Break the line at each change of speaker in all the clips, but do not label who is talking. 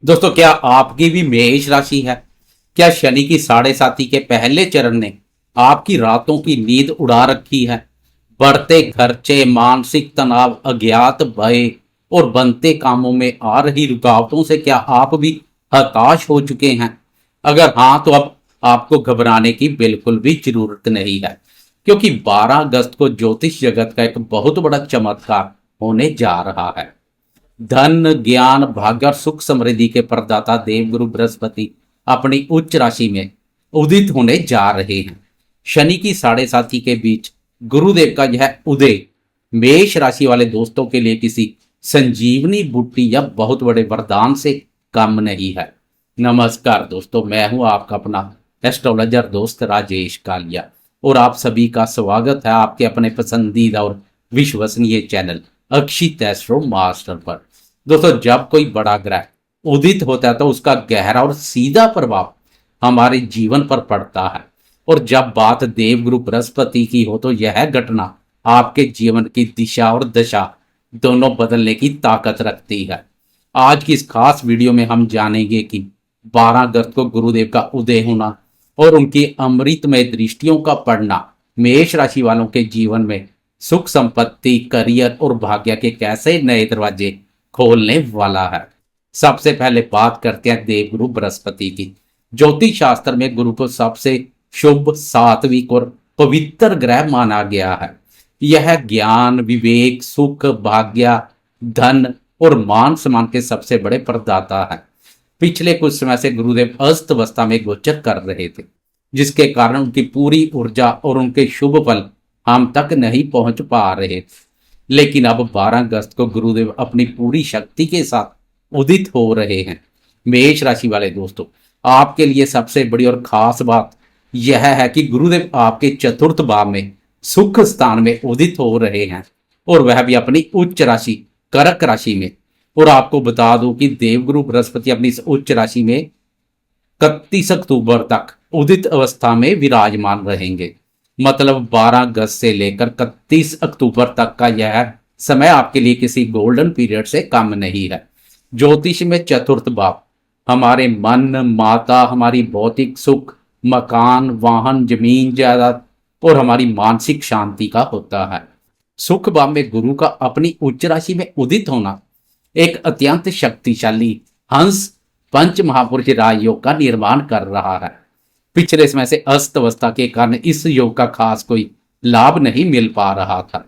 दोस्तों, क्या आपकी भी मेष राशि है? क्या शनि की साढ़े साथी के पहले चरण ने आपकी रातों की नींद उड़ा रखी है? बढ़ते खर्चे, मानसिक तनाव, अज्ञात भय और बनते कामों में आ रही रुकावटों से क्या आप भी हताश हो चुके हैं? अगर हाँ, तो अब आपको घबराने की बिल्कुल भी जरूरत नहीं है, क्योंकि 12 अगस्त को ज्योतिष जगत का एक बहुत बड़ा चमत्कार होने जा रहा है। धन, ज्ञान, भाग्य और सुख समृद्धि के प्रदाता देवगुरु बृहस्पति अपनी उच्च राशि में उदित होने जा रहे हैं। शनि की साढ़े साथी के बीच गुरुदेव का यह उदय मेष राशि वाले दोस्तों के लिए किसी संजीवनी बूटी या बहुत बड़े वरदान से कम नहीं है। नमस्कार दोस्तों, मैं हूं आपका अपना एस्ट्रोलॉजर दोस्त राजेश कालिया, और आप सभी का स्वागत है आपके अपने पसंदीदा और विश्वसनीय चैनल अक्षित एस्ट्रो मास्टर पर। दोस्तों, जब कोई बड़ा ग्रह उदित होता है तो उसका गहरा और सीधा प्रभाव हमारे जीवन पर पड़ता है, और जब बात देवगुरु बृहस्पति की हो तो यह घटना आपके जीवन की दिशा और दशा दोनों बदलने की ताकत रखती है। आज की इस खास वीडियो में हम जानेंगे कि 12 अगस्त को गुरुदेव का उदय होना और उनकी अमृतमय दृष्टियों का पड़ना मेष राशि वालों के जीवन में सुख संपत्ति, करियर और भाग्य के कैसे नए दरवाजे खोलने वाला है। सबसे पहले बात करते हैं देवगुरु बृहस्पति की। ज्योतिष शास्त्र में गुरु को सबसे शुभ, सात्विक और पवित्र ग्रह माना गया है। यह ज्ञान, विवेक, सुख, भाग्य, धन और मान सम्मान के सबसे बड़े प्रदाता है। पिछले कुछ समय से गुरुदेव अस्त अवस्था में गोचर कर रहे थे, जिसके कारण उनकी पूरी ऊर्जा और उनके शुभ फल हम तक नहीं पहुंच पा रहे थे। लेकिन अब 12 अगस्त को गुरुदेव अपनी पूरी शक्ति के साथ उदित हो रहे हैं। मेष राशि वाले दोस्तों, आपके लिए सबसे बड़ी और खास बात यह है कि गुरुदेव आपके चतुर्थ भाव में सुख स्थान में उदित हो रहे हैं, और वह भी अपनी उच्च राशि कर्क राशि में। और आपको बता दूं कि देवगुरु बृहस्पति अपनी इस उच्च राशि में 31 अक्टूबर तक उदित अवस्था में विराजमान रहेंगे। मतलब 12 अगस्त से लेकर 31 अक्टूबर तक का यह समय आपके लिए किसी गोल्डन पीरियड से कम नहीं है। ज्योतिष में चतुर्थ भाव हमारे मन, माता, हमारी भौतिक सुख, मकान, वाहन, जमीन जायदाद और हमारी मानसिक शांति का होता है। सुख भाव में गुरु का अपनी उच्च राशि में उदित होना एक अत्यंत शक्तिशाली हंस पंच महापुरुष राजयोग का निर्माण कर रहा है। पिछले समय से अस्त अवस्था के कारण इस योग का खास कोई लाभ नहीं मिल पा रहा था।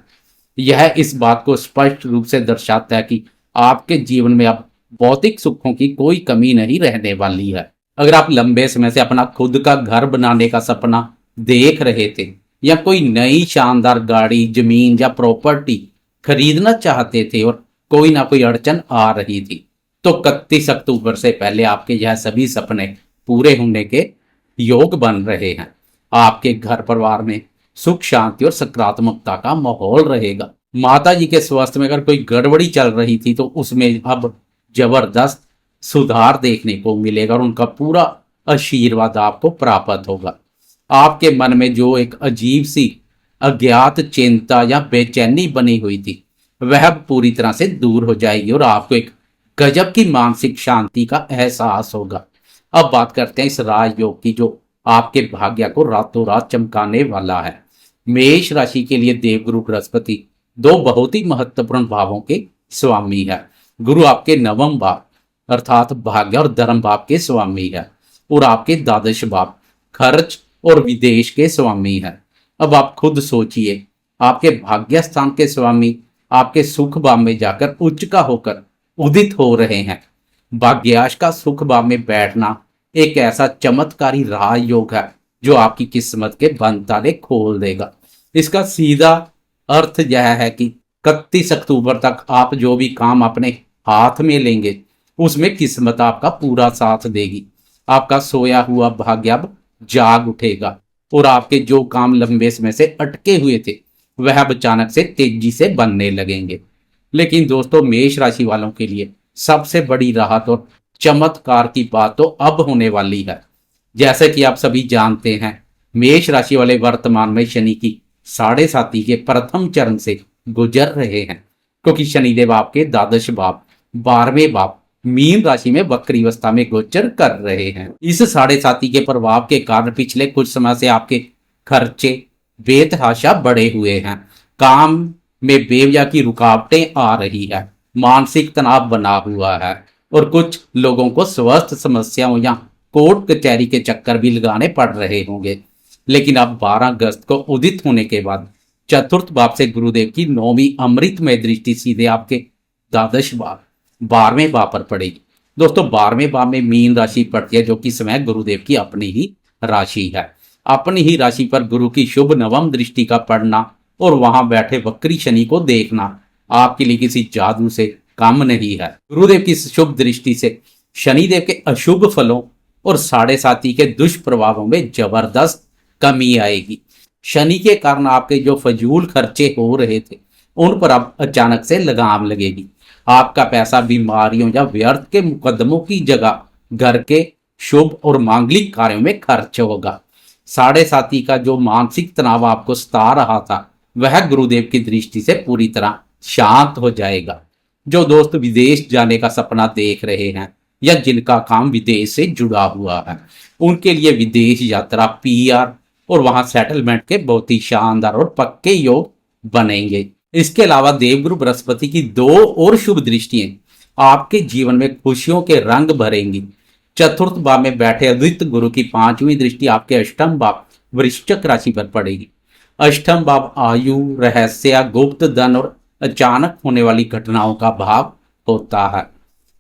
यह इस बात को स्पष्ट रूप से दर्शाता है कि आपके जीवन में अब भौतिक सुखों की कोई कमी नहीं रहने वाली है। अगर आप लंबे समय से अपना खुद का घर बनाने का सपना देख रहे थे, या कोई नई शानदार गाड़ी, जमीन या प्रॉपर्टी खरीदना चाहते थे और कोई ना कोई अड़चन आ रही थी, तो 31 अक्टूबर से पहले आपके यह सभी सपने पूरे होने के योग बन रहे हैं। आपके घर परिवार में सुख, शांति और सकारात्मकता का माहौल रहेगा। माता जी के स्वास्थ्य में अगर कोई गड़बड़ी चल रही थी तो उसमें अब जबरदस्त सुधार देखने को मिलेगा और उनका पूरा आशीर्वाद आपको प्राप्त होगा। आपके मन में जो एक अजीब सी अज्ञात चिंता या बेचैनी बनी हुई थी, वह पूरी तरह से दूर हो जाएगी और आपको एक गजब की मानसिक शांति का एहसास होगा। अब बात करते हैं इस राजयोग की, जो आपके भाग्य को रातों रात चमकाने वाला है। मेष राशि के लिए देवगुरु बृहस्पति दो बहुत ही महत्वपूर्ण भावों के स्वामी है। गुरु आपके नवम भाव अर्थात भाग्य और धर्म भाव के स्वामी है, और आपके द्वादश भाव खर्च और विदेश के स्वामी है। अब आप खुद सोचिए, आपके भाग्य स्थान के स्वामी आपके सुख भाव में जाकर उच्च का होकर उदित हो रहे हैं। भाग्याश का सुख भाव में बैठना एक ऐसा चमत्कारी राजयोग है जो आपकी किस्मत के बंद ताले खोल देगा। इसका सीधा अर्थ यह है कि 31 अक्टूबर तक आप जो भी काम अपने हाथ में लेंगे उसमें किस्मत आपका पूरा साथ देगी। आपका सोया हुआ भाग्य अब जाग उठेगा, और आपके जो काम लंबे समय से अटके हुए थे वह अचानक से तेजी से बनने लगेंगे। लेकिन दोस्तों, मेष राशि वालों के लिए सबसे बड़ी राहत और चमत्कार की बात तो अब होने वाली है। जैसे कि आप सभी जानते हैं, मेष राशि वाले वर्तमान में शनि की साढ़े साथी के प्रथम चरण से गुजर रहे हैं, क्योंकि शनिदेव आपके द्वादश भाव, 12वें भाव मीन राशि में वक्री अवस्था में गोचर कर रहे हैं। इस साढ़े साथी के प्रभाव के कारण पिछले कुछ समय से आपके खर्चे बेतहाशा बढ़े हुए हैं। काम में बेवजह की रुकावटें आ रही है, मानसिक तनाव बना हुआ है और कुछ लोगों को स्वास्थ्य समस्याओं या कोर्ट कचहरी के चक्कर भी लगाने पड़ रहे होंगे। लेकिन अब 12 अगस्त को उदित होने के बाद चतुर्थ भाव से गुरुदेव की 9वीं अमृतमय दृष्टि सीधे आपके द्वादश भाव 12वें भाव पर पड़ेगी। दोस्तों 12वें भाव में मीन राशि पड़ती है, जो कि समय गुरुदेव की अपनी ही राशि है। अपनी ही राशि पर गुरु की शुभ नवम दृष्टि का पड़ना और वहां बैठे वक्री शनि को देखना आपके लिए किसी जादू से कम नहीं है। गुरुदेव की शुभ दृष्टि से शनिदेव के अशुभ फलों और साढ़े साथी के दुष्प्रभावों में जबरदस्त कमी आएगी। शनि के कारण आपके जो फजूल खर्चे हो रहे थे उन पर अब अचानक से लगाम लगेगी। आपका पैसा बीमारियों या व्यर्थ के मुकदमों की जगह घर के शुभ और मांगलिक कार्यों में खर्च होगा। साढ़े साथी का जो मानसिक तनाव आपको सता रहा था वह गुरुदेव की दृष्टि से पूरी तरह शांत हो जाएगा। जो दोस्त विदेश जाने का सपना देख रहे हैं या जिनका काम विदेश से जुड़ा हुआ है, उनके लिए विदेश यात्रा, पीआर और वहां सेटलमेंट के बहुत ही शानदार और पक्के योग बनेंगे। इसके अलावा देवगुरु बृहस्पति की 2 और शुभ दृष्टियां आपके जीवन में खुशियों के रंग भरेंगी। चतुर्थ भाव में बैठे अद्वित गुरु की 5वीं दृष्टि आपके अष्टम भाव वृश्चिक राशि पर पड़ेगी। अष्टम भाव आयु, रहस्य, गुप्त धन और अचानक होने वाली घटनाओं का भाव होता है।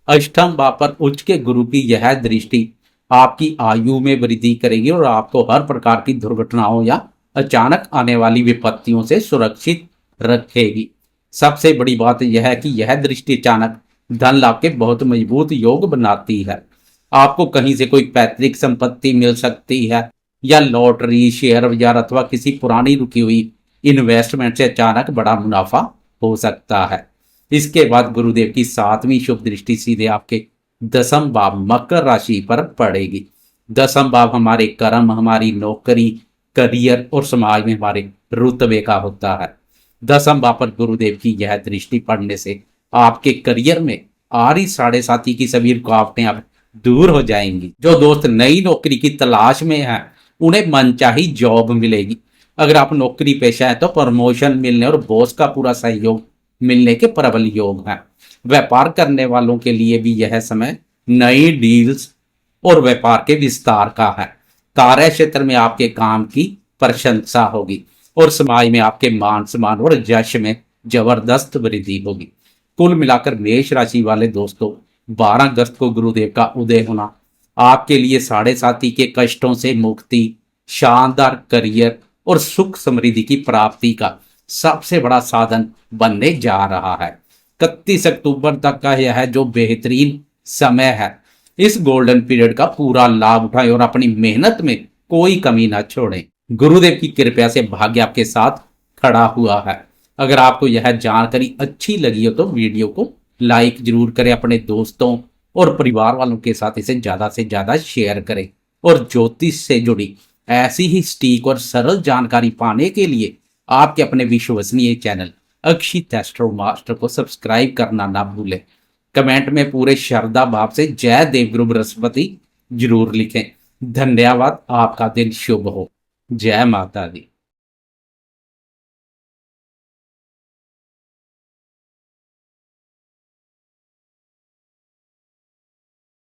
अष्टम भाव पर उच्च के गुरु की यह दृष्टि आपकी आयु में वृद्धि करेगी और आपको हर प्रकार की दुर्घटनाओं या अचानक आने वाली विपत्तियों से सुरक्षित रखेगी। सबसे बड़ी बात यह है कि यह दृष्टि अचानक धन लाभ के बहुत मजबूत योग बनाती है। आपको कहीं से कोई पैतृक संपत्ति मिल सकती है या लॉटरी, शेयर बाजार अथवा किसी पुरानी रुकी हुई इन्वेस्टमेंट से अचानक बड़ा मुनाफा हो सकता है। इसके बाद गुरुदेव की 7वीं शुभ दृष्टि सीधे आपके दसम भाव मकर राशि पर पड़ेगी। दसम भाव हमारे कर्म, हमारी नौकरी, करियर और समाज में हमारे रुतबे का होता है। दसम भाव पर गुरुदेव की यह दृष्टि पड़ने से आपके करियर में आ रही साढ़े साथी की सभी रुकावटें अब दूर हो जाएंगी। जो दोस्त नई नौकरी की तलाश में हैं उन्हें मनचाही जॉब मिलेगी। अगर आप नौकरी पेशा है तो प्रमोशन मिलने और बॉस का पूरा सहयोग मिलने के प्रबल योग हैं। व्यापार करने वालों के लिए भी यह समय नई डील्स और व्यापार के विस्तार का है। कार्य क्षेत्र में आपके काम की प्रशंसा होगी और समाज में आपके मान सम्मान और यश में जबरदस्त वृद्धि होगी। कुल मिलाकर मेष राशि वाले दोस्तों 12 अगस्त को गुरुदेव का उदय होना आपके लिए साढ़े साथी के कष्टों से मुक्ति, शानदार करियर और सुख समृद्धि की प्राप्ति का सबसे बड़ा साधन बनने जा रहा है। 31 अक्टूबर तक का यह जो बेहतरीन समय है, इस गोल्डन पीरियड का पूरा लाभ उठाएं और अपनी मेहनत में कोई कमी ना छोड़ें। गुरुदेव की कृपा से भाग्य आपके साथ खड़ा हुआ है। अगर आपको यह जानकारी अच्छी लगी हो तो वीडियो को लाइक जरूर करें, अपने दोस्तों और परिवार वालों के साथ इसे ज्यादा से ज्यादा शेयर करें और ज्योतिष से जुड़ी ऐसी ही सटीक और सरल जानकारी पाने के लिए आपके अपने विश्वसनीय चैनल अक्षित एस्ट्रो मास्टर को सब्सक्राइब करना ना भूलें। कमेंट में पूरे श्रद्धा भाव से जय देवगुरु बृहस्पति जरूर लिखें। धन्यवाद। आपका दिन शुभ हो। जय माता दी।